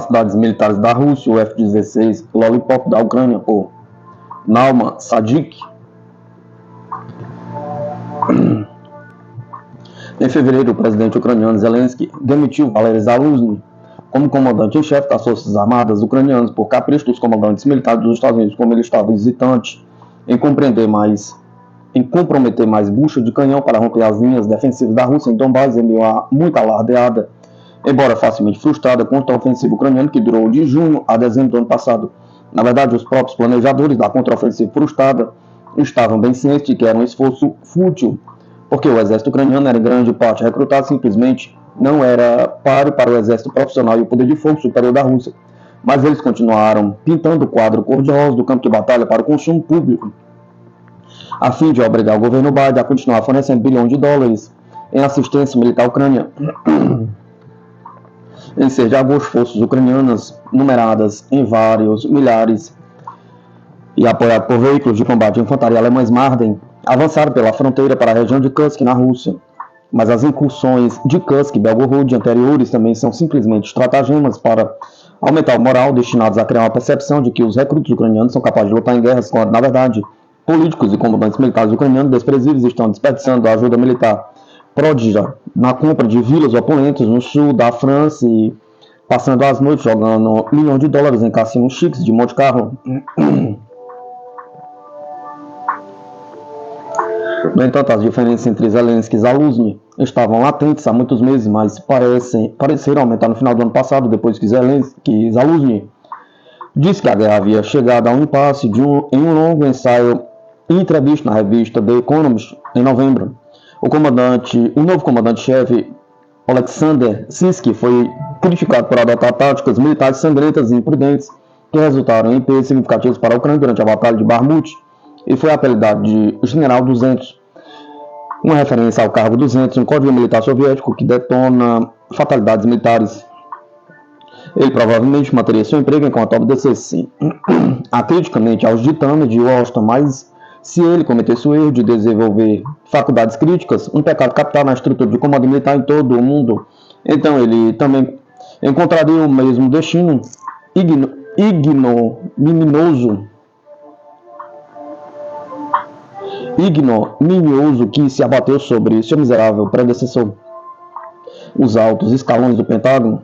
capacidades militares da Rússia, o F-16 Lollipop da Ucrânia, por Nauman Sadik. Em fevereiro, o presidente ucraniano Zelensky demitiu Valery Zaluzny como comandante em chefe das Forças Armadas ucranianas por capricho dos comandantes militares dos Estados Unidos, como ele estava hesitante em comprometer mais bucha de canhão para romper as linhas defensivas da Rússia em Donbass, em meio a muita alardeada, embora facilmente frustrada, contra-ofensiva ucraniana que durou de junho a dezembro do ano passado. Na verdade, os próprios planejadores da contra-ofensiva frustrada estavam bem cientes de que era um esforço fútil, porque o exército ucraniano era em grande parte recrutado, simplesmente não era páreo para o exército profissional e o poder de fogo superior da Rússia. Mas eles continuaram pintando o quadro cor-de-rosa do campo de batalha para o consumo público, a fim de obrigar o governo Biden a continuar fornecendo bilhões de dólares em assistência militar à Ucrânia. Em 6 de agosto, forças ucranianas, numeradas em vários milhares e apoiadas por veículos de combate de infantaria alemães Marden, avançaram pela fronteira para a região de Kursk, na Rússia. Mas as incursões de Kursk e Belgorod anteriores também são simplesmente estratagemas para aumentar o moral, destinados a criar uma percepção de que os recrutas ucranianos são capazes de lutar em guerras quando, na verdade, políticos e comandantes militares ucranianos desprezíveis estão desperdiçando a ajuda militar pródiga na compra de vilas oponentes no sul da França e passando as noites jogando milhões de dólares em cassinos chiques de Monte Carlo. No entanto, as diferenças entre Zelensky e Zaluzny estavam latentes há muitos meses, mas pareceram aumentar no final do ano passado, depois que Zaluzny disse que a guerra havia chegado a um impasse em um longo ensaio e entrevista na revista The Economist em novembro. O novo comandante-chefe, Alexander Sinsky, foi criticado por adotar táticas militares sangrentas e imprudentes que resultaram em perdas significativas para a Ucrânia durante a Batalha de Bakhmut e foi apelidado de General 200, uma referência ao cargo 200, um código militar soviético que detona fatalidades militares. Ele provavelmente manteria seu emprego enquanto obedecesse acriticamente aos ditames de Washington, mas se ele cometesse o erro de desenvolver faculdades críticas, um pecado capital na estrutura de comando militar em todo o mundo, então ele também encontraria o mesmo destino ignominioso que se abateu sobre seu miserável predecessor. Os altos escalões do Pentágono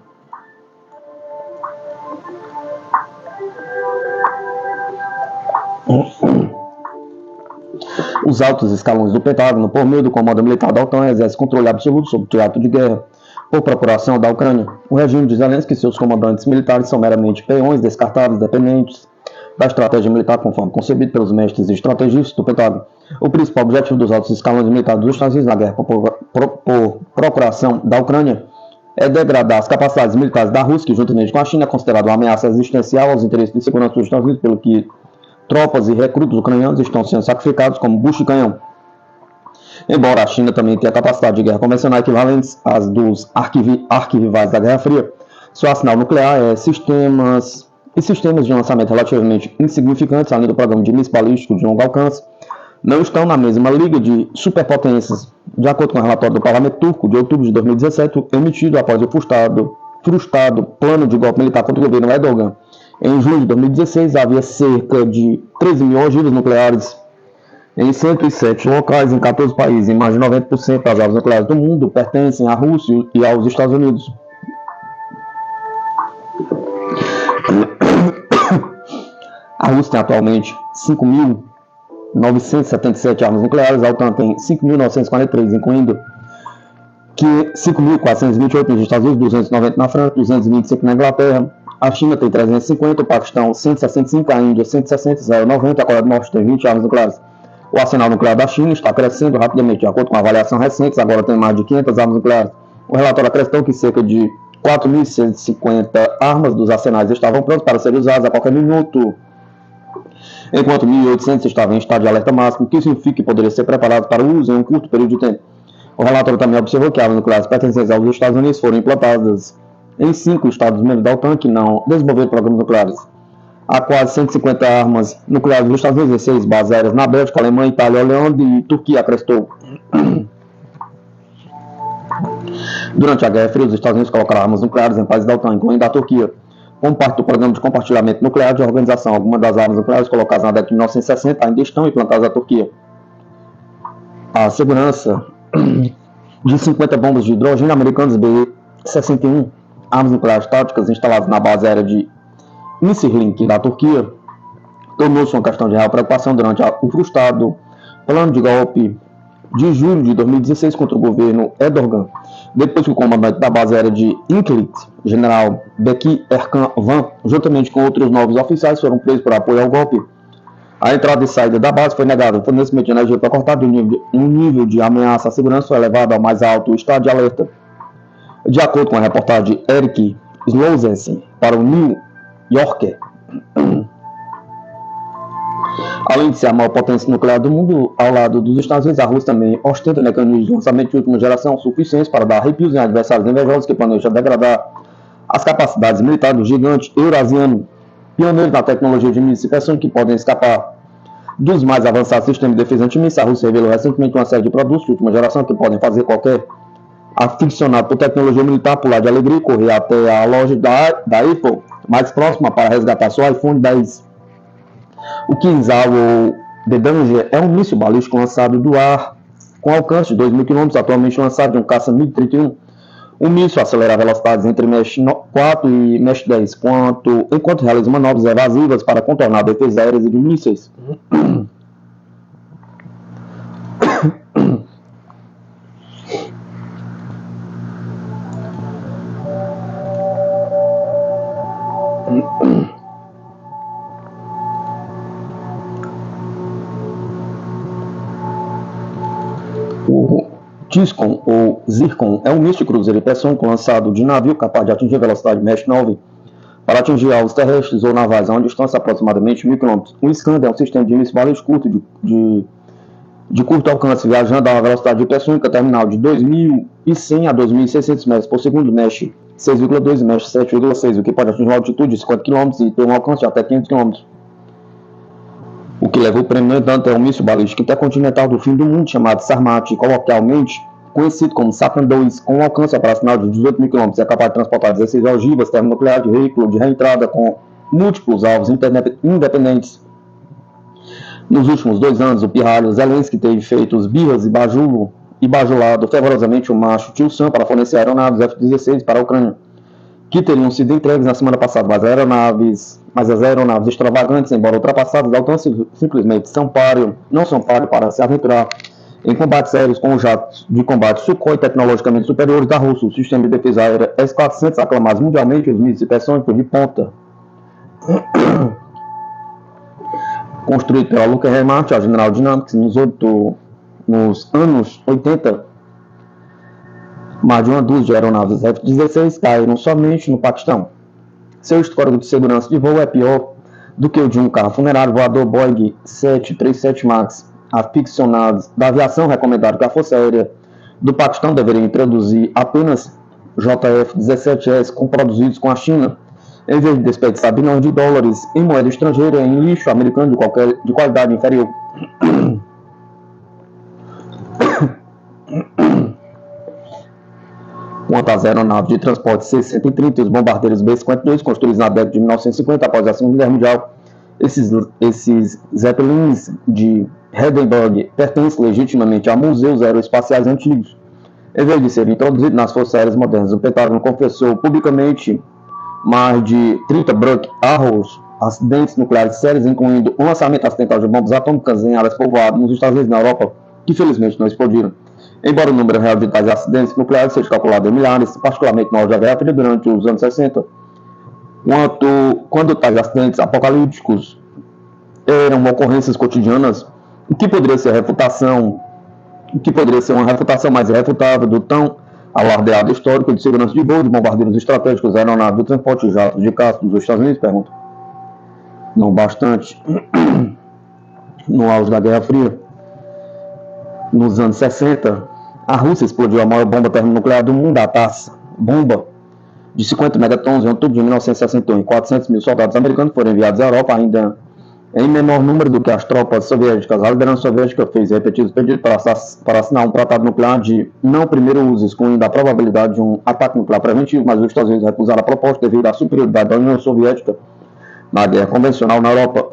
por meio do comando militar da OTAN, exercem controle absoluto sobre o teatro de guerra por procuração da Ucrânia. O regime de Zelensky e seus comandantes militares são meramente peões descartáveis, dependentes da estratégia militar conforme concebido pelos mestres e estrategistas do Pentágono. O principal objetivo dos altos escalões militares dos Estados Unidos na guerra por procuração da Ucrânia é degradar as capacidades militares da Rússia, que juntamente com a China é considerada uma ameaça existencial aos interesses de segurança dos Estados Unidos, pelo que tropas e recrutas ucranianos estão sendo sacrificados como bucho de canhão. Embora a China também tenha capacidade de guerra convencional equivalentes às dos arquirrivais da Guerra Fria, seu arsenal nuclear é sistemas de lançamento relativamente insignificantes, além do programa de mísseis balísticos de longo alcance, não estão na mesma liga de superpotências, de acordo com o relatório do Parlamento Turco de outubro de 2017, emitido após o frustrado plano de golpe militar contra o governo Erdogan. Em julho de 2016, havia cerca de 13 mil ogivas nucleares em 107 locais em 14 países, e mais de 90% das armas nucleares do mundo pertencem à Rússia e aos Estados Unidos. A Rússia tem atualmente 5.977 armas nucleares, a OTAN tem 5.943, incluindo 5.428 nos Estados Unidos, 290 na França, 225 na Inglaterra. A China tem 350, o Paquistão 165, a Índia 160, Israel 90, a Coreia do Norte tem 20 armas nucleares. O arsenal nuclear da China está crescendo rapidamente, de acordo com a avaliação recente, agora tem mais de 500 armas nucleares. O relatório acrescentou que cerca de 4.150 armas dos arsenais estavam prontas para serem usadas a qualquer minuto, enquanto 1.800 estavam em estado de alerta máximo, o que significa que poderiam ser preparados para o uso em um curto período de tempo. O relatório também observou que armas nucleares pertencentes aos Estados Unidos foram implantadas em 5 Estados-membros da OTAN que não desenvolveram programas nucleares. Há quase 150 armas nucleares dos Estados Unidos, 16 bases aéreas na Bélgica, Alemanha, Itália, Holanda e Turquia, acrescentou. Durante a Guerra Fria, os Estados Unidos colocaram armas nucleares em países da OTAN, incluindo a Turquia. como parte do programa de compartilhamento nuclear de organização. Algumas das armas nucleares colocadas na década de 1960 ainda estão implantadas na Turquia. A segurança de 50 bombas de hidrogênio americanas B-61, armas nucleares táticas instaladas na base aérea de Incirlik, da Turquia, tornou-se uma questão de real preocupação durante o frustrado plano de golpe de julho de 2016 contra o governo Erdogan, depois que o comandante da base aérea de Incirlik, general Beki Erkan Van, juntamente com outros 9 oficiais, foram presos por apoio ao golpe. A entrada e saída da base foi negada. O fornecimento de energia foi cortado e o nível de ameaça à segurança foi elevado ao mais alto estado de alerta. De acordo com a reportagem de Eric Slowsensen para o New Yorker, além de ser a maior potência nuclear do mundo, ao lado dos Estados Unidos, a Rússia também ostenta mecanismos de lançamento de última geração suficientes para dar arrepios em adversários invejosos que planejam degradar as capacidades militares do gigante eurasiano, pioneiro na tecnologia de mísseis persônicos que podem escapar dos mais avançados sistemas de defesa antimíssil. A Rússia revelou recentemente uma série de produtos de última geração que podem fazer qualquer aficionado por tecnologia militar pular de alegria e correr até a loja da Apple mais próxima para resgatar seu iPhone 10. O Kinzhal ou The Danger é um míssil balístico lançado do ar com alcance de 2.000 km, atualmente lançado de um caça MiG-31. O míssil acelera velocidades entre Mach 4 e Mach 10, enquanto realiza manobras evasivas para contornar defesas aéreas e de mísseis. O Tiscon ou Zircon é um míssil cruzeiro hipersônico lançado de navio capaz de atingir a velocidade Mach 9 para atingir alvos terrestres ou navais a uma distância de aproximadamente 1.000 km. O Iskander é um sistema de míssil balístico curto de curto alcance, viajando a uma velocidade hipersônica terminal de 2.100 a 2.600 metros por segundo, Mach 6,2 e Mach 7,6, o que pode atingir uma altitude de 50 km e ter um alcance de até 500 km. O que levou o prêmio, no entanto, é um míssil balístico intercontinental do fim do mundo chamado Sarmat, coloquialmente conhecido como Sapran 2, com um alcance operacional de 18.000 km. É capaz de transportar 16 ogivas termonucleares de veículo de reentrada com múltiplos alvos independentes. Nos últimos 2 anos, o pirralho Zelensky teve feito os birras e bajulado fervorosamente o macho Tio Sam para fornecer aeronaves F-16 para a Ucrânia, que teriam sido entregues na semana passada, mas as aeronaves extravagantes, embora ultrapassadas, simplesmente não são páreo para se aventurar em combates aéreos com os jatos de combate Sukhoi tecnologicamente superiores da Rússia. O sistema de defesa aérea S-400, aclamados mundialmente, os mísseis hipersônicos de ponta, construído pela Lockheed Martin, a General Dynamics, nos anos 80, mais de uma dúzia de aeronaves F-16 caíram somente no Paquistão. Seu histórico de segurança de voo é pior do que o de um carro funerário voador Boeing 737 MAX. Aficionados da aviação recomendaram que a Força Aérea do Paquistão deveria introduzir apenas JF-17S produzidos com a China, em vez de desperdiçar bilhões de dólares em moeda estrangeira em lixo americano de qualidade inferior. Quanto às aeronaves de transporte C-130 e os bombardeiros B-52, construídos na década de 1950 após a Segunda Guerra Mundial, esses Zeppelins de Hindenburg pertencem legitimamente a museus aeroespaciais antigos. Em vez de serem introduzidos nas forças aéreas modernas, o Pentágono confessou publicamente mais de 30 Bruck Arrows, acidentes nucleares sérios, incluindo um lançamento acidental de bombas atômicas em áreas povoadas nos Estados Unidos e na Europa, que felizmente não explodiram. Embora o número real de tais acidentes nucleares seja calculado em milhares, particularmente no auge da Guerra Fria durante os anos 60, quando tais acidentes apocalípticos eram ocorrências cotidianas, o que poderia ser uma refutação mais irrefutável do tão alardeado histórico de segurança de voo de bombardeiros estratégicos aeronaves de transporte de jatos de caça dos Estados Unidos? Pergunta. Não bastante. No auge da Guerra Fria, nos anos 60, a Rússia explodiu a maior bomba termonuclear do mundo, a TASS, bomba de 50 megatons em outubro de 1961. 400 mil soldados americanos foram enviados à Europa ainda Em menor número do que as tropas soviéticas, a liderança soviética fez repetidos pedidos para assinar um tratado nuclear de não primeiro uso, excluindo a probabilidade de um ataque nuclear preventivo, mas os Estados Unidos recusaram a proposta devido à superioridade da União Soviética na guerra convencional na Europa.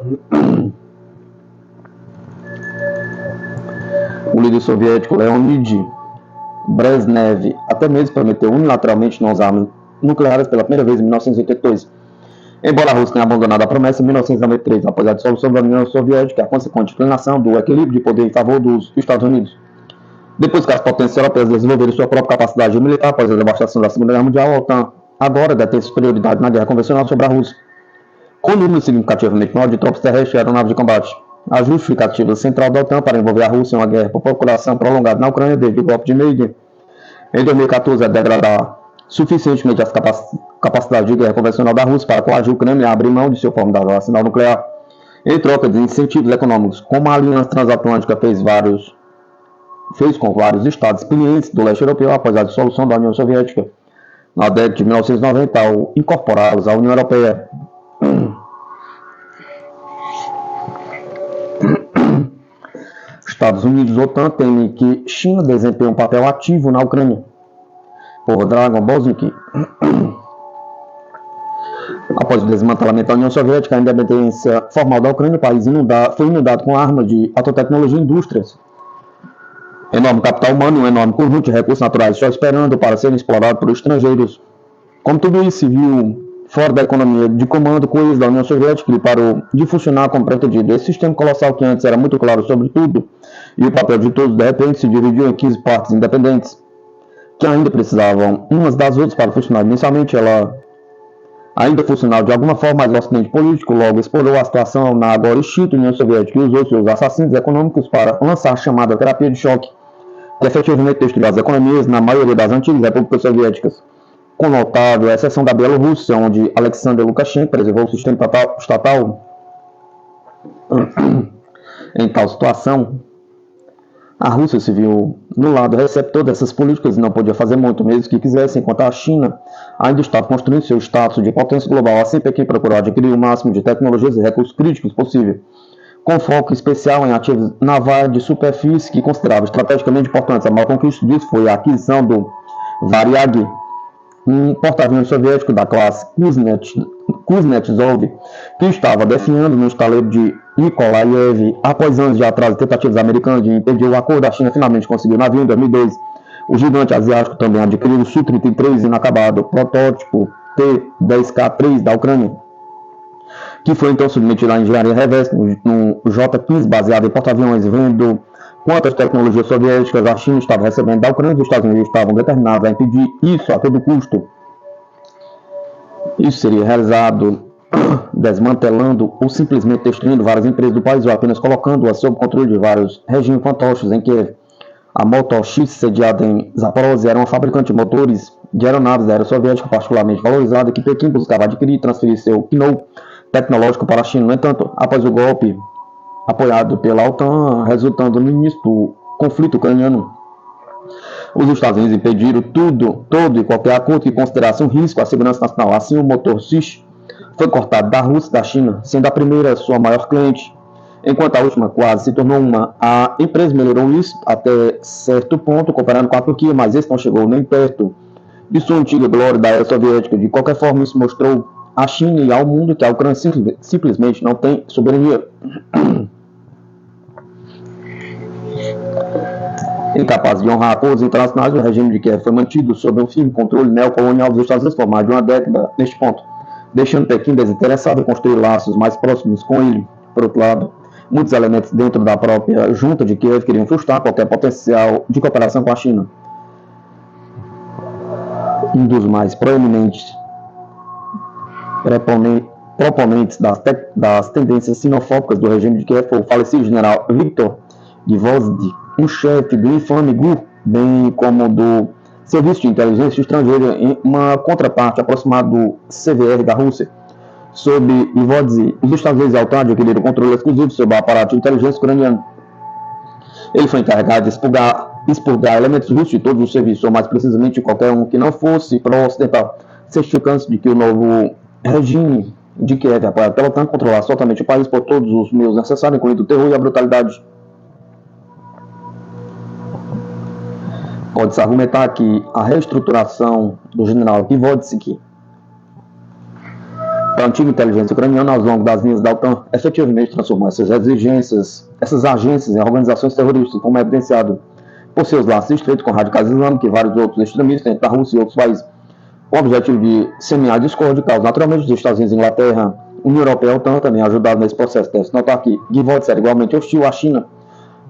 O líder soviético Leonid Brezhnev até mesmo prometeu unilateralmente não usar armas nucleares pela primeira vez em 1982. Embora a Rússia tenha abandonado a promessa em 1993, após a dissolução da União Soviética e a consequente inclinação do equilíbrio de poder em favor dos Estados Unidos. Depois que as potências europeias desenvolveram sua própria capacidade militar após a devastação da Segunda Guerra Mundial, a OTAN agora detém superioridade na guerra convencional sobre a Rússia, com um número significativamente maior de tropas terrestres e aeronaves de combate. A justificativa central da OTAN para envolver a Rússia em uma guerra por procuração prolongada na Ucrânia desde o golpe de Maidan em 2014 é degradar suficientemente as capacidades de guerra convencional da Rússia para coagir o Kremlin a abrir mão de seu formidável arsenal nuclear em troca de incentivos econômicos, como a Aliança Transatlântica fez com vários estados experientes do leste europeu após a dissolução da União Soviética na década de 1990 ao incorporá-los à União Europeia. Estados Unidos e OTAN temem que China desempenhe um papel ativo na Ucrânia. Por Dragon Bosnick. Após o desmantelamento da União Soviética, a independência formal da Ucrânia, o país foi inundado com armas de alta tecnologia e indústrias. Enorme capital humano e um enorme conjunto de recursos naturais só esperando para serem explorados por estrangeiros. Como tudo isso se viu fora da economia de comando coesa da União Soviética, ele parou de funcionar como pretendido. Esse sistema colossal que antes era muito claro sobre tudo e o papel de todos, de repente se dividiu em 15 partes independentes, que ainda precisavam umas das outras para funcionar. Inicialmente ela ainda funcionava de alguma forma, mas o Ocidente político logo explorou a situação na agora extinta União Soviética e usou seus assassinos econômicos para lançar a chamada terapia de choque, que efetivamente destruiu as economias na maioria das antigas repúblicas soviéticas, com notável exceção da Bielorrússia, onde Alexander Lukashenko preservou o sistema estatal. Em tal situação, a Rússia se viu no lado receptor dessas políticas e não podia fazer muito, mesmo que quisesse, enquanto a China ainda estava construindo seu status de potência global. Assim, Pequim procurou adquirir o máximo de tecnologias e recursos críticos possível, com foco especial em ativos navais de superfície que considerava estrategicamente importantes. A maior conquista disso foi a aquisição do Varyag, um porta-aviões soviético da classe Kuznetsov, que estava definhando no estaleiro de Nikolaev. Após anos de atraso e tentativas americanas de impedir o acordo, a China finalmente conseguiu o navio em 2002. O gigante asiático também adquiriu o Su-33 inacabado, protótipo T-10K3 da Ucrânia, que foi então submetido à engenharia reversa no J-15, baseado em porta-aviões. Vendo quantas tecnologias soviéticas a China estava recebendo da Ucrânia, os Estados Unidos estavam determinados a impedir isso a todo custo. Isso seria realizado desmantelando ou simplesmente destruindo várias empresas do país ou apenas colocando-as sob controle de vários regimes fantoches em Kiev. A Motor X, sediada em Zaporozhye, era uma fabricante de motores de aeronaves da era soviética particularmente valorizada que Pequim buscava adquirir e transferir seu know-how tecnológico para a China. No entanto, após o golpe apoiado pela OTAN, resultando no início do conflito ucraniano, os Estados Unidos impediram todo e qualquer acordo que considerasse um risco à segurança nacional. Assim, o motor X foi cortado da Rússia e da China, sendo a primeira sua maior cliente, enquanto a última quase se tornou uma. A empresa melhorou isso até certo ponto, comparando com a Turquia, mas esse não chegou nem perto de sua antiga glória da era soviética. De qualquer forma, isso mostrou à China e ao mundo que a Ucrânia simplesmente não tem soberania. Incapaz de honrar acordos internacionais, o regime de Kiev foi mantido sob um firme controle neocolonial dos Estados Unidos por mais de uma década neste ponto, deixando Pequim desinteressado em construir laços mais próximos com ele. Por outro lado, muitos elementos dentro da própria junta de Kiev queriam frustrar qualquer potencial de cooperação com a China. Um dos mais proeminentes proponentes das tendências sinofóbicas do regime de Kiev foi o falecido general Viktor Gvozdy, um chefe do infame GUR, bem como do Serviço de Inteligência Estrangeira, em uma contraparte aproximada do CVR da Rússia. Sob Gvozdy, os Estados Unidos e a OTAN adquiriram controle exclusivo sobre o aparato de inteligência ucraniano. Ele foi encarregado de expurgar elementos russos de todos os serviços, ou mais precisamente de qualquer um que não fosse pró-ocidental, certificando-se de que o novo regime de Kiev, apoiado pela OTAN, controlasse totalmente o país por todos os meios necessários, incluindo o terror e a brutalidade. Pode-se argumentar que a reestruturação do general Kivodtsky para a antiga inteligência ucraniana ao longo das linhas da OTAN efetivamente transformou essas agências em organizações terroristas, como é evidenciado por seus laços estreitos com radicais islâmicos e vários outros extremistas entre a Rússia e outros países, com o objetivo de semear discórdia e caos. Naturalmente, os Estados Unidos, Inglaterra, União Europeia e a OTAN também ajudaram nesse processo. Deve-se notar que Kivodtsky era igualmente hostil à China,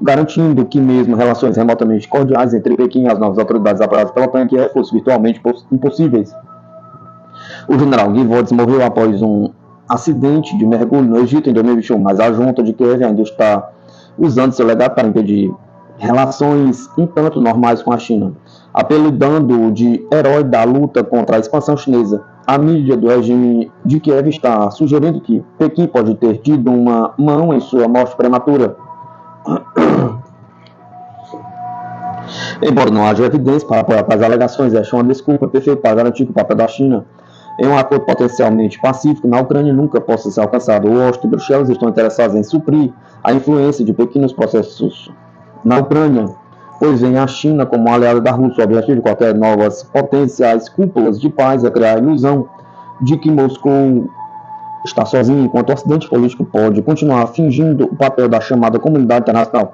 garantindo que mesmo relações remotamente cordiais entre Pequim e as novas autoridades apoiadas pela OTAN fossem virtualmente impossíveis. O general Kivodtsky morreu após um acidente de mergulho no Egito em 2021, mas a junta de Kiev ainda está usando seu legado para impedir relações um tanto normais com a China, apelidando-o de herói da luta contra a expansão chinesa. A mídia do regime de Kiev está sugerindo que Pequim pode ter tido uma mão em sua morte prematura. Embora não haja evidência para apoiar as alegações, esta é uma desculpa perfeita para garantir que o papel da China em um acordo potencialmente pacífico na Ucrânia nunca possa ser alcançado. Washington e Bruxelas estão interessados em suprir a influência de Pequim nos processos na Ucrânia, pois vem a China como aliada da Rússia. O objetivo de qualquer novas potenciais cúpulas de paz é criar a ilusão de que Moscou está sozinho, enquanto o Ocidente político pode continuar fingindo o papel da chamada comunidade internacional.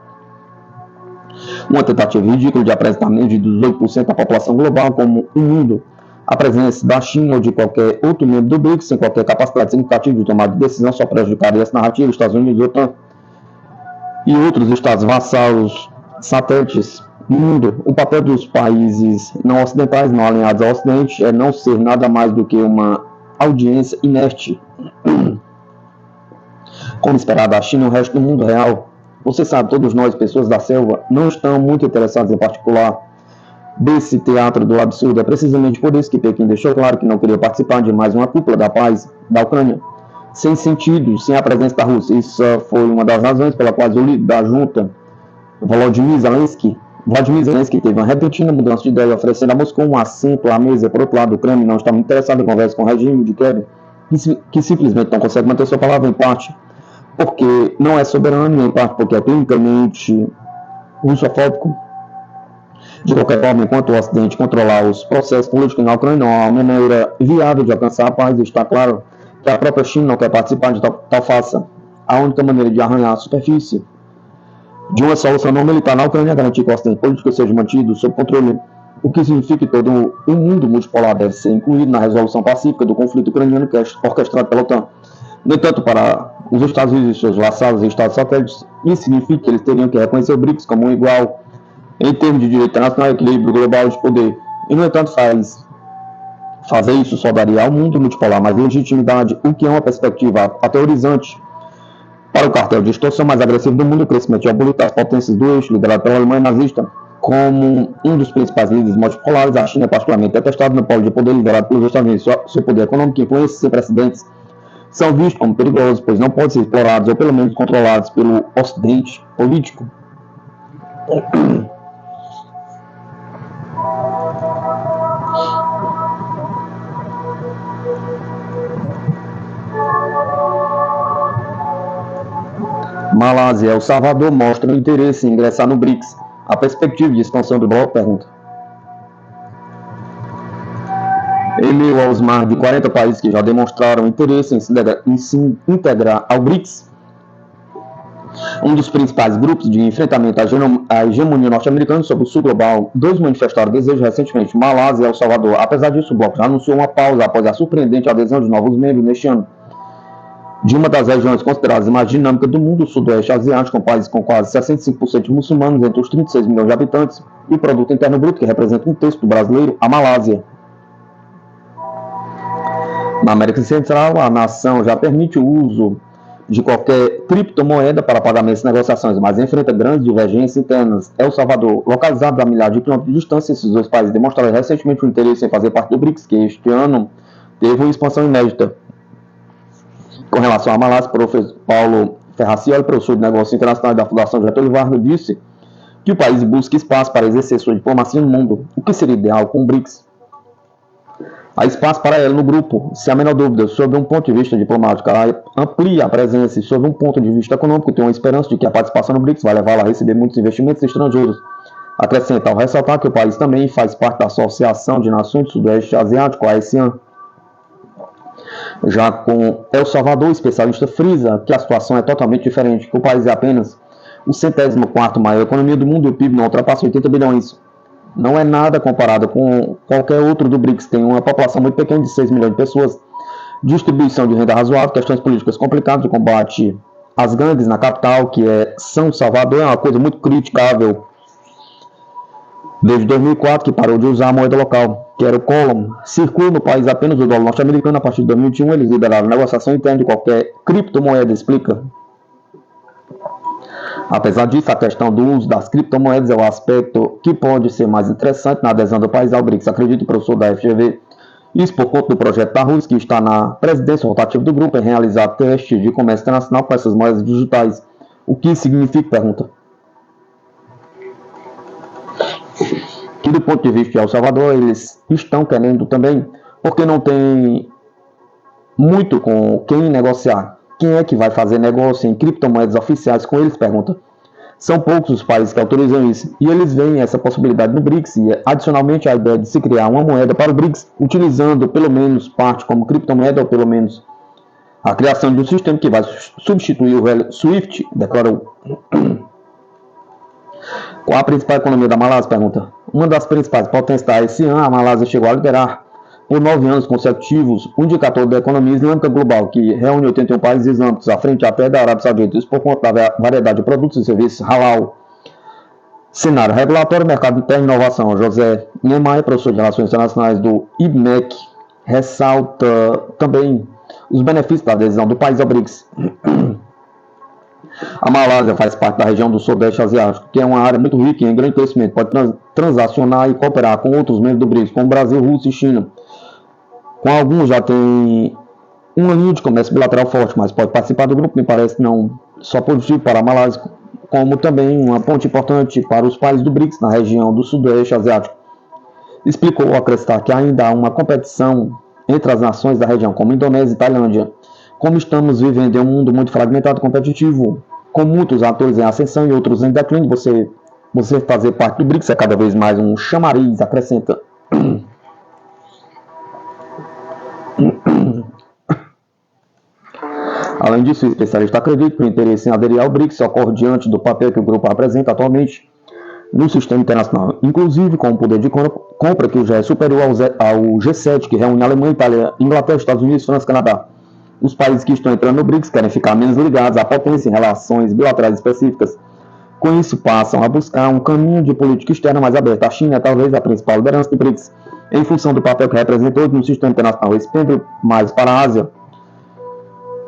Uma tentativa ridícula de apresentar menos de 18% da população global como um mundo. A presença da China ou de qualquer outro membro do BRICS sem qualquer capacidade significativa de tomar decisão só prejudicaria essa narrativa dos Estados Unidos, OTAN e outros estados vassalos satélites no mundo. O papel dos países não ocidentais, não alinhados ao Ocidente, é não ser nada mais do que uma audiência inerte, como esperado da China e o resto do mundo real. Você sabe, todos nós, pessoas da selva, não estamos muito interessados em particular desse teatro do absurdo. É precisamente por isso que Pequim deixou claro que não queria participar de mais uma cúpula da paz da Ucrânia, sem sentido, sem a presença da Rússia. Isso foi uma das razões pela qual o líder da junta, Vladimir Zelensky, teve uma repentina mudança de ideia, oferecendo a Moscou um assento à mesa. Por outro lado, o Kremlin não está muito interessado em conversa com o regime de Kiev, que simplesmente não consegue manter sua palavra, em parte porque não é soberano, em parte porque é clinicamente russofóbico. De qualquer forma, enquanto o Ocidente controlar os processos políticos na Ucrânia, não há uma maneira viável de alcançar a paz. Está claro que a própria China não quer participar de tal faça. A única maneira de arranhar a superfície de uma solução não militar na Ucrânia é garantir que o Ocidente político seja mantido sob controle, o que significa que todo o mundo multipolar deve ser incluído na resolução pacífica do conflito ucraniano, que é orquestrado pela OTAN. No entanto, para os Estados Unidos e seus vassalos e estados satélites, isso significa que eles teriam que reconhecer o BRICS como um igual em termos de direito internacional e equilíbrio global de poder. E, no entanto, fazer isso só daria ao mundo multipolar mais legitimidade, o que é uma perspectiva aterrorizante para o cartel de extorsão mais agressivo do mundo. O crescimento geopolítico das potências do eixo, liderado pela Alemanha nazista, como um dos principais líderes multipolares. A China é particularmente detestada no polo de poder liderado pelos Estados Unidos. Seu poder econômico e influência sem precedentes são vistos como perigosos, pois não podem ser explorados ou pelo menos controlados pelo Ocidente político. Malásia e El Salvador mostram interesse em ingressar no BRICS. A perspectiva de expansão do bloco, pergunta. Em meio aos mais de 40 países que já demonstraram interesse em se integrar ao BRICS, um dos principais grupos de enfrentamento à hegemonia norte-americana sobre o sul global, dois manifestaram desejo recentemente, Malásia e El Salvador. Apesar disso, o bloco já anunciou uma pausa após a surpreendente adesão de novos membros neste ano. De uma das regiões consideradas mais dinâmicas do mundo, o sudoeste asiático, com países com quase 65% de muçulmanos, entre os 36 milhões de habitantes, e produto interno bruto, que representa um terço do brasileiro, a Malásia. Na América Central, a nação já permite o uso de qualquer criptomoeda para pagamentos e negociações, mas enfrenta grandes divergências internas. El Salvador, localizado a milhares de quilômetros de distância, esses dois países demonstraram recentemente o interesse em fazer parte do BRICS, que este ano teve uma expansão inédita. Com relação à Malásia, o professor Paulo Ferracioli, professor de Negócios Internacionais da Fundação Getúlio Vargas, disse que o país busca espaço para exercer sua diplomacia no mundo, o que seria ideal com o BRICS. Há espaço para ela no grupo, sem a menor dúvida, sob um ponto de vista diplomático. Ela amplia a presença e, sob um ponto de vista econômico, tem uma esperança de que a participação no BRICS vai levá-la a receber muitos investimentos estrangeiros. Acrescenta ao ressaltar que o país também faz parte da Associação de Nações do Sudeste Asiático, a ASEAN. Já com El Salvador, o especialista frisa que a situação é totalmente diferente, que o país é apenas o 104º maior economia do mundo e o PIB não ultrapassa 80 bilhões. Não é nada comparado com qualquer outro do BRICS. Tem uma população muito pequena de 6 milhões de pessoas, distribuição de renda razoável, questões políticas complicadas, o combate às gangues na capital, que é São Salvador, é uma coisa muito criticável. Desde 2004, que parou de usar a moeda local, que era o Colón. Circula no país apenas o dólar norte-americano. A partir de 2021, eles liberaram a negociação interna de qualquer criptomoeda, explica. Apesar disso, a questão do uso das criptomoedas é o aspecto que pode ser mais interessante na adesão do país ao BRICS, acredita o professor da FGV. Isso por conta do projeto da Rússia, que está na presidência rotativa do grupo, em realizar testes de comércio internacional com essas moedas digitais. O que significa? Pergunta. Que do ponto de vista de El Salvador, eles estão querendo também, porque não tem muito com quem negociar. Quem é que vai fazer negócio em criptomoedas oficiais com eles? Pergunta. São poucos os países que autorizam isso, e eles veem essa possibilidade no BRICS, e adicionalmente a ideia de se criar uma moeda para o BRICS, utilizando pelo menos parte como criptomoeda, ou pelo menos a criação de um sistema que vai substituir o velho SWIFT, declarou. Qual a principal economia da Malásia? Pergunta. Uma das principais potências da ASEAN, a Malásia chegou a liderar por 9 anos consecutivos o indicador da economia islâmica global, que reúne 81 países islâmicos, à frente até da Arábia Saudita, isso por conta da variedade de produtos e serviços halal. Cenário regulatório, mercado interno e inovação. José Niemeyer, professor de Relações Internacionais do IBMEC, ressalta também os benefícios da adesão do país ao BRICS. A Malásia faz parte da região do Sudeste Asiático, que é uma área muito rica e em grande crescimento. Pode transacionar e cooperar com outros membros do BRICS, como Brasil, Rússia e China. Com alguns já tem uma linha de comércio bilateral forte, mas pode participar do grupo, me parece não só positivo para a Malásia, como também uma ponte importante para os países do BRICS na região do Sudeste Asiático. Explicou ao acrescentar que ainda há uma competição entre as nações da região, como Indonésia e Tailândia. Como estamos vivendo em um mundo muito fragmentado e competitivo, com muitos atores em ascensão e outros em declínio, você fazer parte do BRICS é cada vez mais um chamariz, acrescenta. Além disso, o especialista acredita que o interesse em aderir ao BRICS ocorre diante do papel que o grupo apresenta atualmente no sistema internacional, inclusive com o poder de compra que já é superior ao G7, que reúne Alemanha, Itália, Inglaterra, Estados Unidos, França e Canadá. Os países que estão entrando no BRICS querem ficar menos ligados à potência em relações bilaterais específicas. Com isso, passam a buscar um caminho de política externa mais aberta. A China é talvez a principal liderança do BRICS, em função do papel que representa hoje no sistema internacional. Esse pendor mais para a Ásia,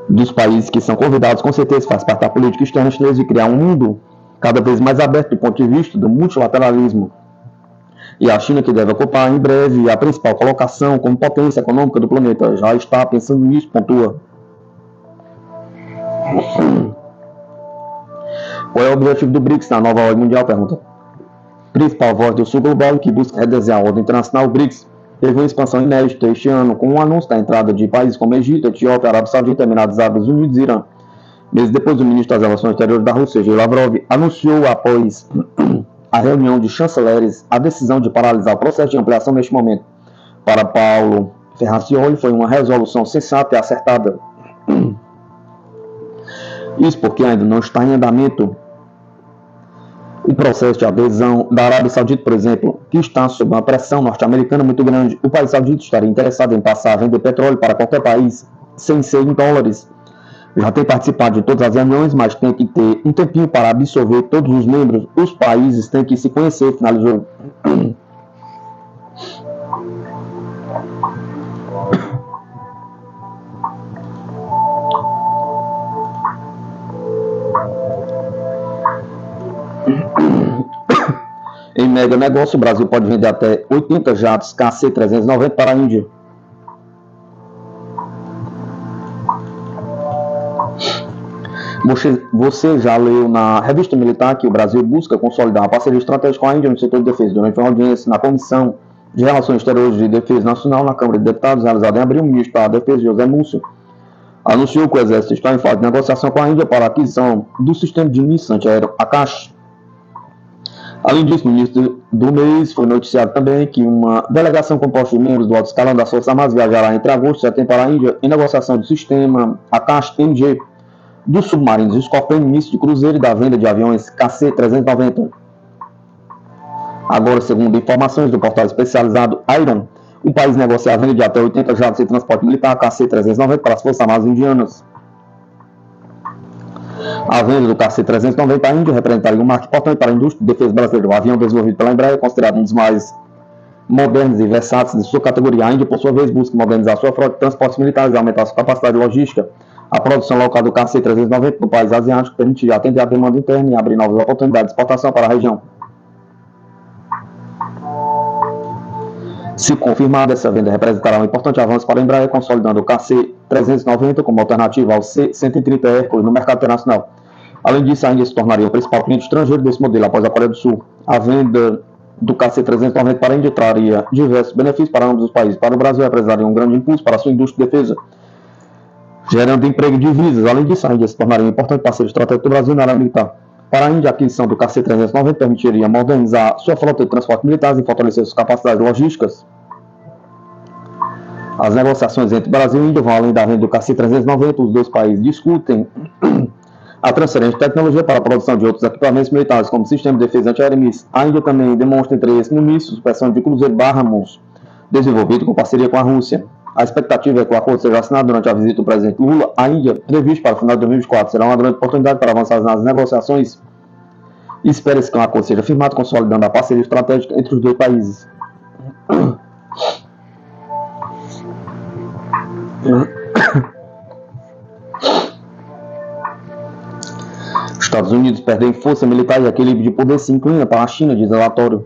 dos países que são convidados, com certeza faz parte da política externa chinesa de criar um mundo cada vez mais aberto do ponto de vista do multilateralismo. E a China, que deve ocupar em breve a principal colocação como potência econômica do planeta, já está pensando nisso, pontua. Qual é o objetivo do BRICS na nova ordem mundial? Pergunta. Principal voz do sul global que busca redesenhar a ordem internacional. O BRICS teve uma expansão inédita este ano, com o anúncio da entrada de países como Egito, Etiópia, Arábia Saudita, Emirados Árabes Unidos e Irã. Meses depois, o ministro das Relações Exteriores da Rússia, Sergei Lavrov, anunciou após a reunião de chanceleres a decisão de paralisar o processo de ampliação neste momento. Para Paulo Ferracioli, foi uma resolução sensata e acertada. Isso porque ainda não está em andamento o processo de adesão da Arábia Saudita, por exemplo, que está sob uma pressão norte-americana muito grande. O país saudita estaria interessado em passar a vender petróleo para qualquer país sem ser em dólares. Já tem participado de todas as reuniões, mas tem que ter um tempinho para absorver todos os membros. Os países têm que se conhecer, finalizou. Em mega negócio, o Brasil pode vender até 80 jatos KC-390 para a Índia. Você já leu na revista militar que o Brasil busca consolidar uma parceria estratégica com a Índia no setor de defesa. Durante uma audiência na Comissão de Relações Exteriores e Defesa Nacional na Câmara de Deputados, realizada em abril, o ministro da Defesa, José Múcio, anunciou que o Exército está em fase de negociação com a Índia para a aquisição do sistema de míssil antiaéreo Akash. Além disso, no início do mês, foi noticiado também que uma delegação composta de membros do alto escalão das Forças Armadas viajará entre agosto e setembro para a Índia em negociação do sistema Akash-MG, dos submarinos Scorpion, míssil de cruzeiro e da venda de aviões KC-390. Agora, segundo informações do portal especializado Iron, o país negocia a venda de até 80 jatos de transporte militar KC-390 para as Forças Armadas Indianas. A venda do KC-390 à Índia representaria um marco importante para a indústria de defesa brasileira. O avião desenvolvido pela Embraer é considerado um dos mais modernos e versáteis de sua categoria. A Índia, por sua vez, busca modernizar sua frota de transportes militares e aumentar sua capacidade logística. A produção local do KC-390 no país asiático permitiria atender a demanda interna e abrir novas oportunidades de exportação para a região. Se confirmada, essa venda representará um importante avanço para a Embraer, consolidando o KC-390 como alternativa ao C-130 Hércules no mercado internacional. Além disso, a Índia se tornaria o principal cliente estrangeiro desse modelo após a Coreia do Sul. A venda do KC-390 para a Índia traria diversos benefícios para ambos os países. Para o Brasil, representaria um grande impulso para a sua indústria de defesa, gerando emprego e divisas. Além disso, a Índia se tornaria um importante parceiro estratégico do Brasil na área militar. Para a Índia, a aquisição do KC-390 permitiria modernizar sua frota de transporte militares e fortalecer suas capacidades logísticas. As negociações entre Brasil e Índia vão além da venda do KC-390. Os dois países discutem a transferência de tecnologia para a produção de outros equipamentos militares, como sistema de defesa antiaérea e mísseis. A Índia também demonstra interesse no míssil supressão de cruzeiro Brahmos, desenvolvido com parceria com a Rússia. A expectativa é que o acordo seja assinado durante a visita do presidente Lula à Índia, previsto para o final de 2024. Será uma grande oportunidade para avançar nas negociações. Espera-se que um acordo seja firmado, consolidando a parceria estratégica entre os dois países. Os Estados Unidos perdem força militar e equilíbrio de poder se inclina para a China, diz o relatório.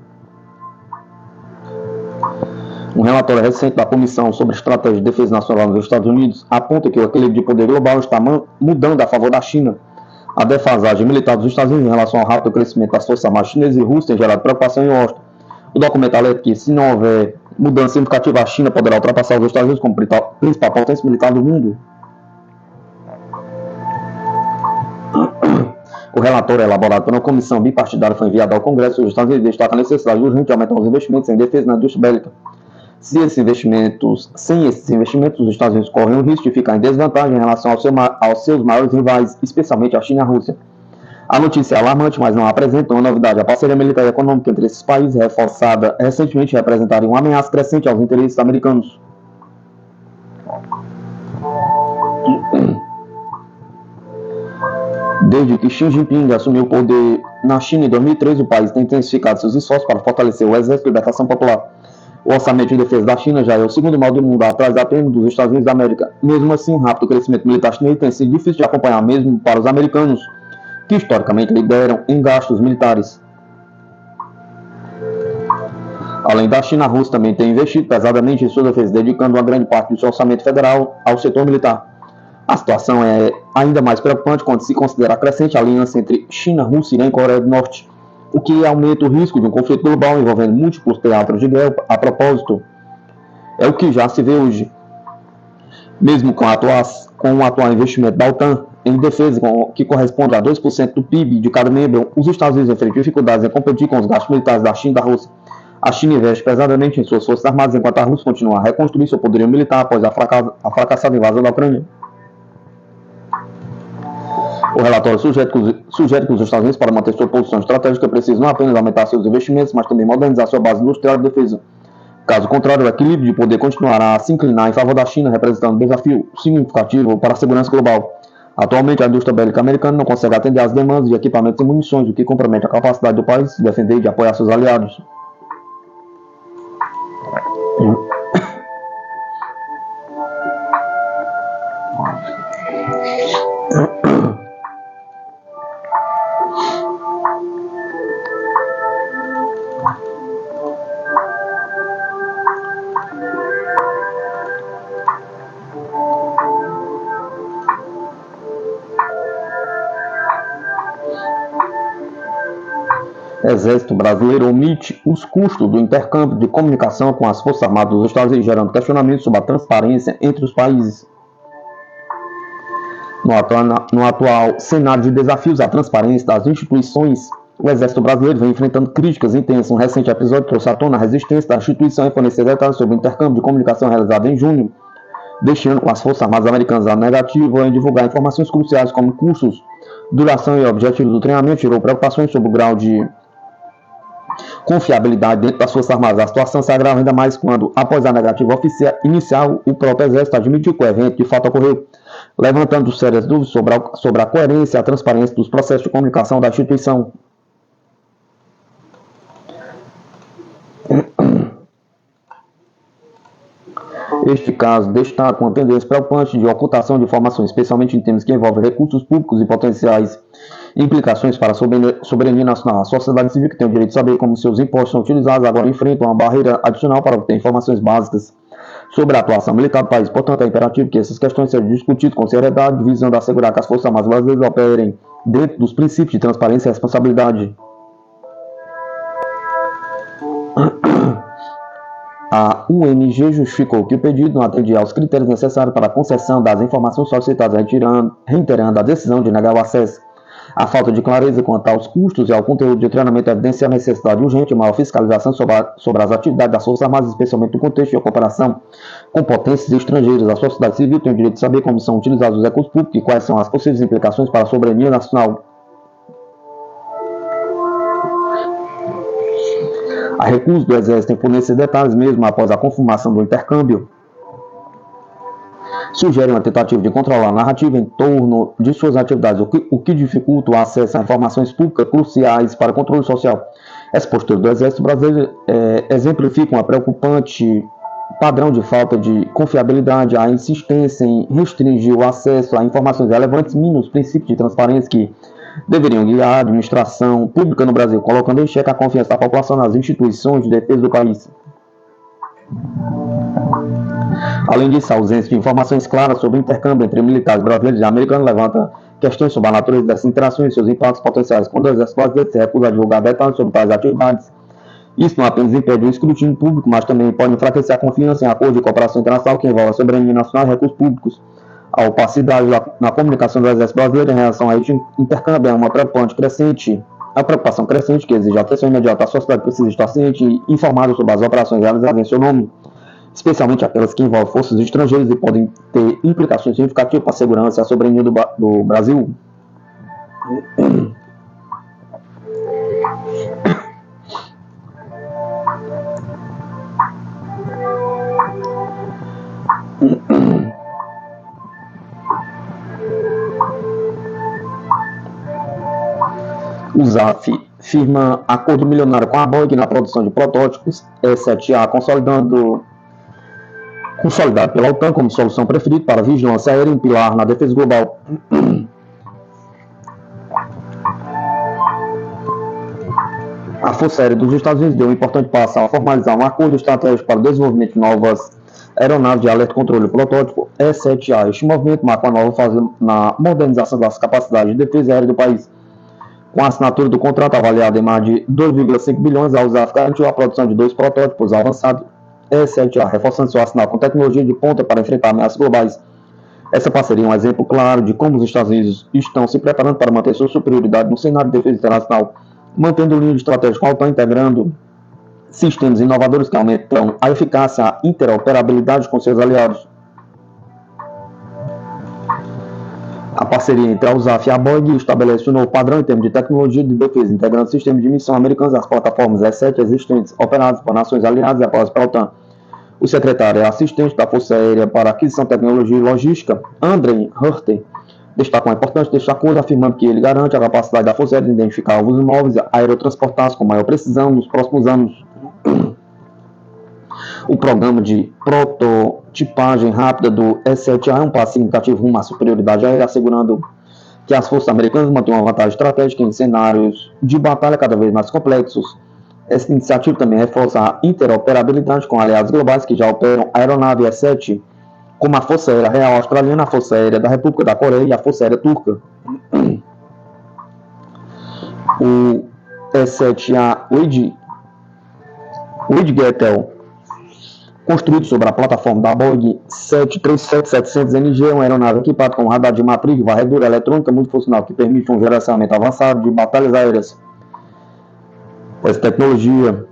Um relatório recente da Comissão sobre Estratégia de Defesa Nacional dos Estados Unidos aponta que o equilíbrio de poder global está mudando a favor da China. A defasagem militar dos Estados Unidos em relação ao rápido crescimento das forças armadas chinesas e russas tem gerado preocupação em Washington. O documento alerta que, se não houver mudança significativa, a China poderá ultrapassar os Estados Unidos como principal potência militar do mundo. O relatório elaborado por uma comissão bipartidária foi enviado ao Congresso dos Estados Unidos e destaca a necessidade urgente de aumentar os investimentos em defesa na indústria bélica. Sem esses investimentos, os Estados Unidos correm o risco de ficar em desvantagem em relação aos seus maiores rivais, especialmente a China e a Rússia. A notícia é alarmante, mas não apresenta uma novidade. A parceria militar e econômica entre esses países, reforçada recentemente, representaria uma ameaça crescente aos interesses americanos. Desde que Xi Jinping assumiu o poder na China em 2003, o país tem intensificado seus esforços para fortalecer o Exército de Libertação Popular. O orçamento de defesa da China já é o segundo maior do mundo, atrás apenas dos Estados Unidos da América. Mesmo assim, o rápido crescimento militar chinês tem sido difícil de acompanhar, mesmo para os americanos, que historicamente lideram em gastos militares. Além da China, a Rússia também tem investido pesadamente em sua defesa, dedicando uma grande parte do seu orçamento federal ao setor militar. A situação é ainda mais preocupante quando se considera a crescente aliança entre China, Rússia, Irã e Coreia do Norte, o que aumenta o risco de um conflito global envolvendo múltiplos teatros de guerra. A propósito, é o que já se vê hoje. Mesmo com o atual investimento da OTAN em defesa, que corresponde a 2% do PIB de cada membro, os Estados Unidos enfrentam dificuldades em competir com os gastos militares da China e da Rússia. A China investe pesadamente em suas forças armadas, enquanto a Rússia continua a reconstruir seu poderio militar após a fracassada invasão da Ucrânia. O relatório sugere que os Estados Unidos, para manter sua posição estratégica, precisam não apenas aumentar seus investimentos, mas também modernizar sua base industrial de defesa. Caso contrário, o equilíbrio de poder continuará a se inclinar em favor da China, representando um desafio significativo para a segurança global. Atualmente, a indústria bélica americana não consegue atender às demandas de equipamentos e munições, o que compromete a capacidade do país de se defender e de apoiar seus aliados. Exército Brasileiro omite os custos do intercâmbio de comunicação com as Forças Armadas dos Estados Unidos, gerando questionamentos sobre a transparência entre os países. No atual cenário de desafios à transparência das instituições, o Exército Brasileiro vem enfrentando críticas intensas. Um recente episódio trouxe à tona a resistência da instituição em fornecer detalhes sobre o intercâmbio de comunicação realizado em junho deste ano com as Forças Armadas Americanas. A negativa em divulgar informações cruciais como custos, duração e objetivos do treinamento gerou preocupações sobre o grau de confiabilidade dentro das Forças Armadas. A situação se agrava ainda mais quando, após a negativa inicial, o próprio Exército admitiu que o evento de fato ocorreu, levantando sérias dúvidas sobre a coerência e a transparência dos processos de comunicação da instituição. Este caso destaca uma tendência preocupante de ocultação de informações, especialmente em temas que envolvem recursos públicos e potenciais implicações para a soberania nacional. A sociedade civil, que tem o direito de saber como seus impostos são utilizados, agora enfrenta uma barreira adicional para obter informações básicas sobre a atuação militar do país. Portanto, é imperativo que essas questões sejam discutidas com seriedade, visando assegurar que as Forças Armadas brasileiras operem dentro dos princípios de transparência e responsabilidade. A UNG justificou que o pedido não atendia aos critérios necessários para a concessão das informações solicitadas, reiterando a decisão de negar o acesso. A falta de clareza quanto aos custos e ao conteúdo de treinamento evidencia a necessidade urgente de maior fiscalização sobre as atividades das Forças Armadas, especialmente no contexto de cooperação com potências estrangeiras. A sociedade civil tem o direito de saber como são utilizados os recursos públicos e quais são as possíveis implicações para a soberania nacional. A recusa do Exército em fornecer detalhes mesmo após a confirmação do intercâmbio sugere uma tentativa de controlar a narrativa em torno de suas atividades, o que dificulta o acesso a informações públicas cruciais para o controle social. Essa postura do Exército Brasileiro exemplifica uma preocupante padrão de falta de confiabilidade, a insistência em restringir o acesso a informações relevantes, mina os princípios de transparência que deveriam guiar a administração pública no Brasil, colocando em xeque a confiança da população nas instituições de defesa do país. Além disso, a ausência de informações claras sobre o intercâmbio entre militares brasileiros e americanos levanta questões sobre a natureza dessas interações e seus impactos potenciais. Quando o Exército Brasileiro se recusa a divulgar detalhes sobre tais atividades, isso não apenas impede o escrutínio público, mas também pode enfraquecer a confiança em acordos de cooperação internacional que envolvem a soberania nacional e recursos públicos. A opacidade na comunicação do Exército Brasileiro em relação a este intercâmbio é uma preocupação crescente que exige atenção imediata. A sociedade precisa estar ciente e informada sobre as operações realizadas em seu nome, especialmente aquelas que envolvem forças estrangeiras e podem ter implicações significativas para a segurança e a soberania do Brasil. O ZAF firma acordo milionário com a Boeing na produção de protótipos E-7A, consolidado pela OTAN como solução preferida para a vigilância aérea e um pilar na defesa global. A Força Aérea dos Estados Unidos deu um importante passo ao formalizar um acordo estratégico para o desenvolvimento de novas aeronaves de alerta e controle protótipo E-7A. Este movimento marca uma nova fase na modernização das capacidades de defesa aérea do país. Com a assinatura do contrato avaliado em mais de 2,5 bilhões, a USAF garantiu a produção de 2 protótipos avançados E-7A, reforçando seu arsenal com tecnologia de ponta para enfrentar ameaças globais. Essa parceria é um exemplo claro de como os Estados Unidos estão se preparando para manter sua superioridade no cenário de defesa internacional, mantendo linha de estratégia com a OTAN, integrando sistemas inovadores que aumentam a eficácia e a interoperabilidade com seus aliados. A parceria entre a USAF e a Boeing estabelece um novo padrão em termos de tecnologia de defesa, integrando sistemas de missão americanos às plataformas E-7 existentes, operadas por nações aliadas e apoiadas pela OTAN. O secretário e assistente da Força Aérea para Aquisição, Tecnologia e Logística, Andrei Hurter, destacou a importância deste acordo, afirmando que ele garante a capacidade da Força Aérea de identificar alvos móveis aerotransportados com maior precisão nos próximos anos. O programa de prototipagem rápida do E-7A é um passo significativo rumo à superioridade aérea, assegurando que as forças americanas mantenham uma vantagem estratégica em cenários de batalha cada vez mais complexos. Essa iniciativa também reforça a interoperabilidade com aliados globais que já operam a aeronave E-7, como a Força Aérea Real Australiana, a Força Aérea da República da Coreia e a Força Aérea Turca. E-7A Widgetel, construído sobre a plataforma da Boeing 737-700NG, uma aeronave equipada com radar de matriz, varredura eletrônica multifuncional que permite um gerenciamento avançado de batalhas aéreas. Essa tecnologia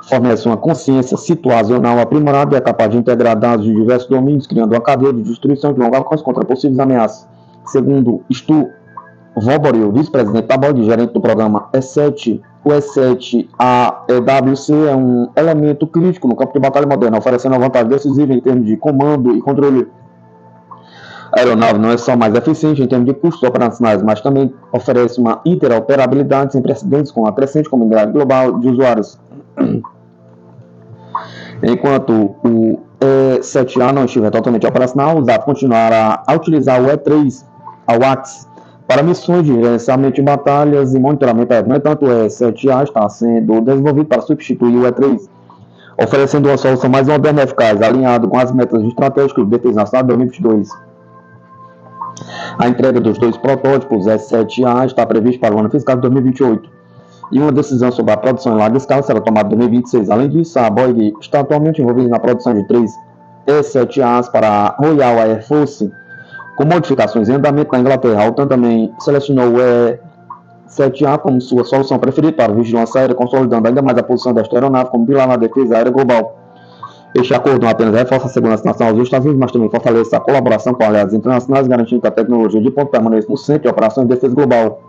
fornece uma consciência situacional aprimorada e é capaz de integrar dados de diversos domínios, criando uma cadeia de destruição de longo alcance contra possíveis ameaças. Segundo Stu Voboril, vice-presidente da Boeing, gerente do programa E7, o E7AEWC é um elemento crítico no campo de batalha moderna, oferecendo uma vantagem decisiva em termos de comando e controle. A aeronave não é só mais eficiente em termos de custos operacionais, mas também oferece uma interoperabilidade sem precedentes com a crescente comunidade global de usuários. Enquanto o E7A não estiver totalmente operacional, o ZAP continuará a utilizar o E3, a WAX, para missões de gerenciamento de batalhas e monitoramento aéreo. No entanto, o E7A está sendo desenvolvido para substituir o E3, oferecendo uma solução mais moderna e eficaz, alinhado com as metas estratégicas de defesa nacional de 2022. A entrega dos dois protótipos E7A está prevista para o ano fiscal de 2028. E uma decisão sobre a produção em larga escala será tomada em 2026. Além disso, a Boeing está atualmente envolvida na produção de 3 E7As para a Royal Air Force, com modificações em andamento na Inglaterra. A OTAN também selecionou o E7A como sua solução preferida para a vigilância aérea, consolidando ainda mais a posição desta aeronave como pilar na defesa aérea global. Este acordo não apenas reforça a segurança nacional dos Estados Unidos, mas também fortalece a colaboração com aliados internacionais, garantindo que a tecnologia de ponta permaneça no centro de operações de defesa global.